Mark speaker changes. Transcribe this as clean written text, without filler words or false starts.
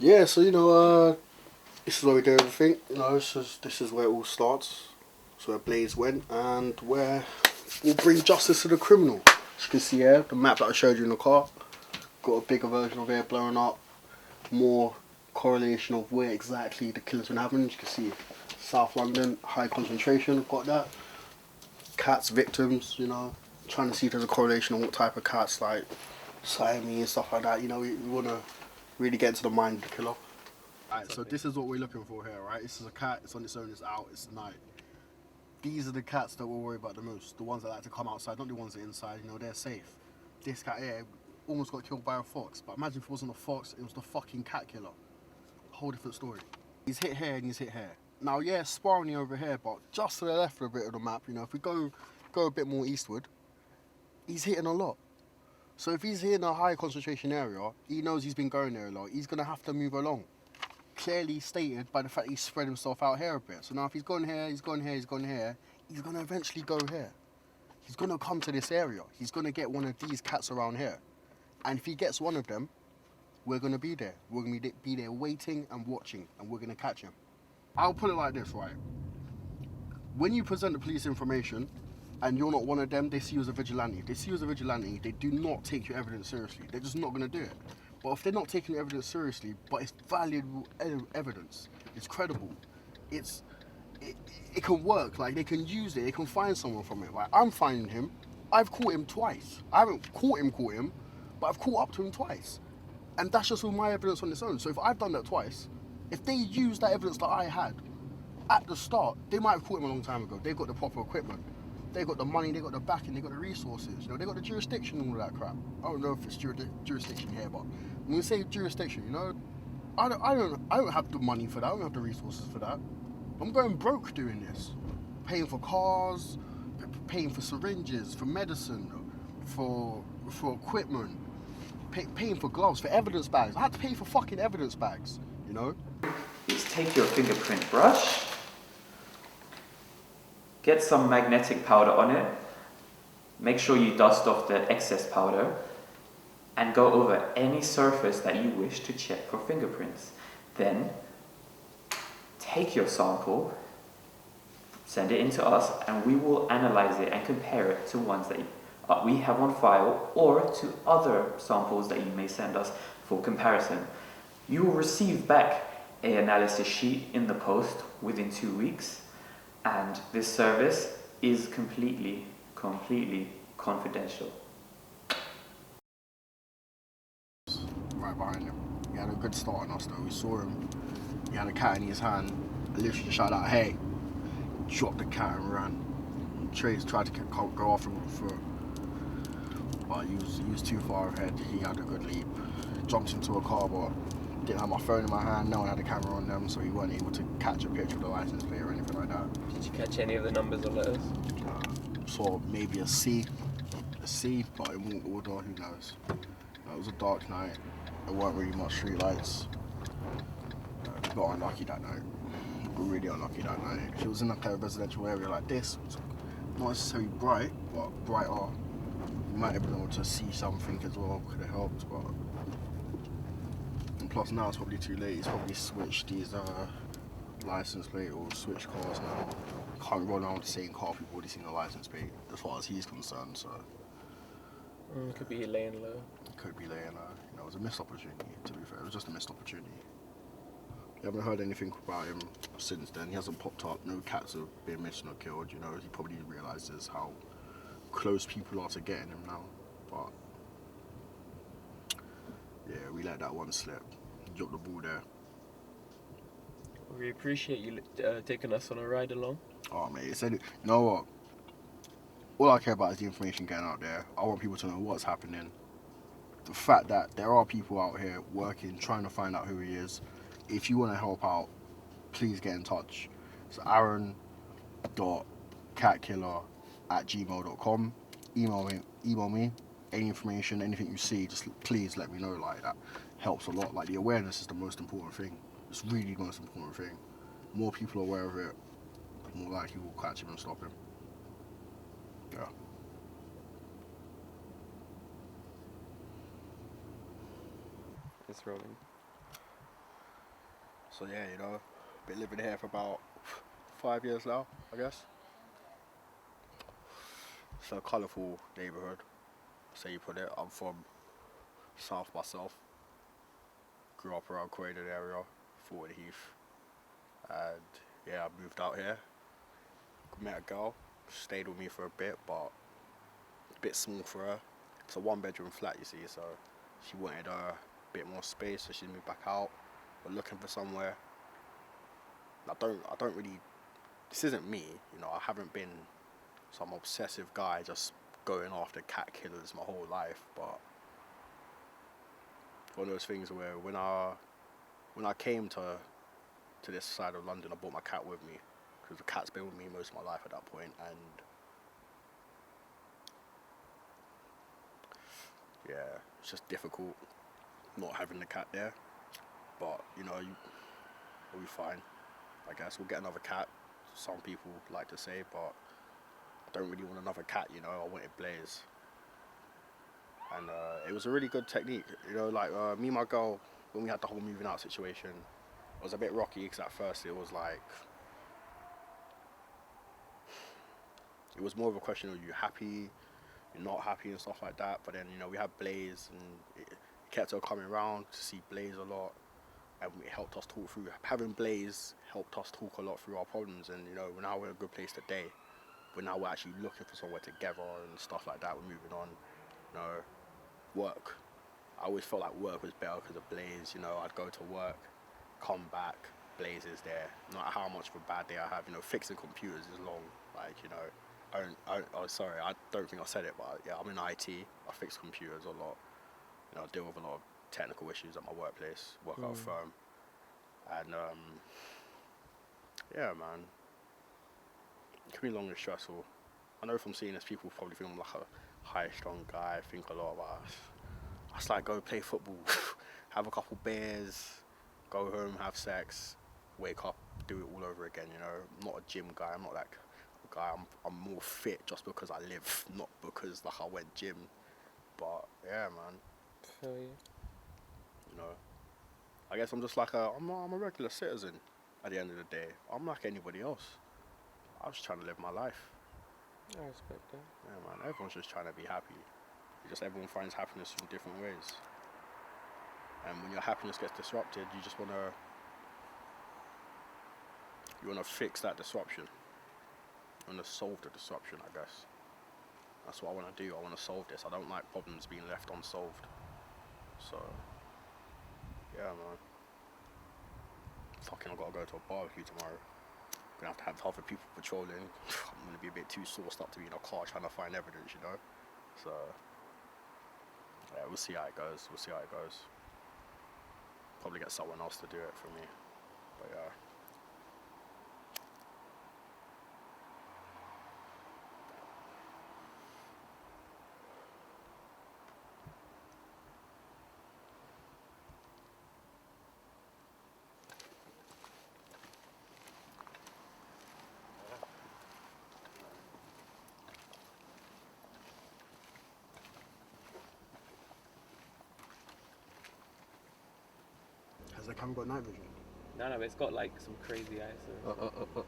Speaker 1: Yeah, so this is where we do everything. This is where it all starts. So where Blaze went, and where we'll bring justice to the criminal. As you can see here, the map that I showed you in the car. Got a bigger version of it blowing up. More correlation of where exactly the killer's been happening. As you can see, South London, high concentration. Got that. Cats, victims. Trying to see if there's a correlation on what type of cats, like Siamese and stuff like that. We want to really get into the mind of the killer. Alright, so this is what we're looking for here, right? This is a cat, it's on its own, it's out, it's night. These are the cats that we'll worry about the most. The ones that like to come outside, not the ones that are inside, they're safe. This cat here almost got killed by a fox, but imagine if it wasn't a fox, it was the fucking cat killer. Whole different story. He's hit here and he's hit here. Now, yeah, Sparring over here, but just to the left of a bit of the map, if we go a bit more eastward, he's hitting a lot. So if he's hitting a high concentration area, he knows he's been going there a lot, he's going to have to move along. Clearly stated by the fact he's spread himself out here a bit. So now if he's gone here, he's gone here, he's gone here, he's going to eventually go here. He's going to come to this area. He's going to get one of these cats around here. And if he gets one of them, we're going to be there. We're going to be there waiting and watching, and we're going to catch him. I'll put it like this, right? When you present the police information and you're not one of them, they see you as a vigilante. If they see you as a vigilante, they do not take your evidence seriously. They're just not going to do it. But if they're not taking your evidence seriously, but it's valuable evidence, it's credible, it can work, like they can use it, they can find someone from it. Like I'm finding him, I've caught him twice. I haven't caught him, but I've caught up to him twice. And that's just with my evidence on its own. So if I've done that twice, if they use that evidence that I had at the start, they might have caught him a long time ago. They've got the proper equipment. They got the money, they got the backing, they got the resources, they got the jurisdiction and all that crap. I don't know if it's jurisdiction here, but when we say jurisdiction, I don't have the money for that, I don't have the resources for that. I'm going broke doing this. Paying for cars, paying for syringes, for medicine, for equipment, paying for gloves, for evidence bags. I had to pay for fucking evidence bags,
Speaker 2: Is take your fingerprint brush, get some magnetic powder on it, make sure you dust off the excess powder, and go over any surface that you wish to check for fingerprints. Then, take your sample, send it in to us, and we will analyze it and compare it to ones that we have on file or to other samples that you may send us for comparison. You will receive back an analysis sheet in the post within 2 weeks, and this service is completely confidential.
Speaker 1: Right behind him. He had a good start on us though. We saw him. He had a cat in his hand. I literally just shouted out, "Hey!" Dropped the cat and ran. Trace tried to go off him for, but he was too far ahead. He had a good leap. Jumped into a car, but didn't have my phone in my hand. No one had a camera on them, so he weren't able to catch a picture of the license plate or anything like that.
Speaker 3: Did you catch any of the numbers or letters?
Speaker 1: Saw maybe a C, but in what order, who knows? It was a dark night. There weren't really much street lights. We got unlucky that night. We got really unlucky that night. If it was in like a residential area like this, it's not necessarily bright, but brighter. You might have been able to see something as well. Could have helped, but. And plus now it's probably too late. He's probably switched these license plate or switched cars now. Can't roll around with the same car. People already seen the license plate as far as he's concerned. So.
Speaker 3: Could be laying low.
Speaker 1: Could be laying low. It was a missed opportunity, to be fair. It was just a missed opportunity. You haven't heard anything about him since then. He hasn't popped up. No cats have been missing or killed. He probably realises how close people are to getting him now. But yeah, we let that one slip. Dropped the ball there.
Speaker 3: We appreciate you taking us on a ride along.
Speaker 1: Oh mate, you know what? All I care about is the information getting out there. I want people to know what's happening. The fact that there are people out here working, trying to find out who he is. If you want to help out, please get in touch. It's aaron.catkiller@gmail.com. Email me. Any information, anything you see, just please let me know. Like that helps a lot. Like the awareness is the most important thing. It's really the most important thing. More people are aware of it, the more likely we'll catch him and stop him. Yeah.
Speaker 3: It's rolling.
Speaker 1: So yeah, you know, been living here for about 5 years now, I guess. It's a colourful neighbourhood, say you put it. I'm from South myself. Grew up around Croydon area, Forward Heath, and yeah, I moved out here. Met a girl, stayed with me for a bit, but a bit small for her. It's a one-bedroom flat, you see, so she wanted a bit more space, so she moved back out. We're looking for somewhere. I don't really. This isn't me, you know. I haven't been some obsessive guy just going after cat killers my whole life, but one of those things where when I came to this side of London, I brought my cat with me because the cat's been with me most of my life at that point, and yeah, it's just difficult not having the cat there. But you know, we'll be fine. I guess we'll get another cat. Some people like to say, but I don't really want another cat. You know, I wanted Blaze, and it was a really good technique. You know, like me and my girl, when we had the whole moving out situation, it was a bit rocky because at first it was like, it was more of a question of you happy, you're not happy and stuff like that. But then, you know, we had Blaze, and it kept her coming around to see Blaze a lot, and it helped us talk through. Having Blaze helped us talk a lot through our problems, and you know, now we're in a good place today. But now we're actually looking for somewhere together and stuff like that. We're moving on. You know, work. I always felt like work was better because of Blaze. You know, I'd go to work, come back, Blaze is there. No matter how much of a bad day I have, you know, fixing computers is long. Like, you know, oh, sorry, I don't think I said it, but yeah, I'm in IT. I fix computers a lot. You know, I deal with a lot of technical issues at my workplace, work at a firm. And, yeah, man, it can be long and stressful. I know from seeing this, people probably think I'm like a high, strong guy. I think a lot about us. I just like go play football, have a couple beers, go home, have sex, wake up, do it all over again. You know, I'm not a gym guy. I'm not that guy. I'm more fit just because I live, not because like I went gym. But yeah, man.
Speaker 3: Feel you.
Speaker 1: You know, I guess I'm just like I'm a regular citizen. At the end of the day, I'm like anybody else. I'm just trying to live my life.
Speaker 3: I respect that.
Speaker 1: Yeah, man. Everyone's just trying to be happy. Just everyone finds happiness in different ways. And when your happiness gets disrupted, you wanna fix that disruption. You wanna solve the disruption, I guess. That's what I wanna do. I wanna solve this. I don't like problems being left unsolved. So, yeah, man. Fucking, I gotta go to a barbecue tomorrow. Gonna have other people patrolling. I'm gonna be a bit too sauced up to be in a car trying to find evidence, you know. So, yeah, we'll see how it goes. Probably get someone else to do it for me. But yeah. Has the camera got night vision?
Speaker 3: No, but it's got like some crazy eyes. So.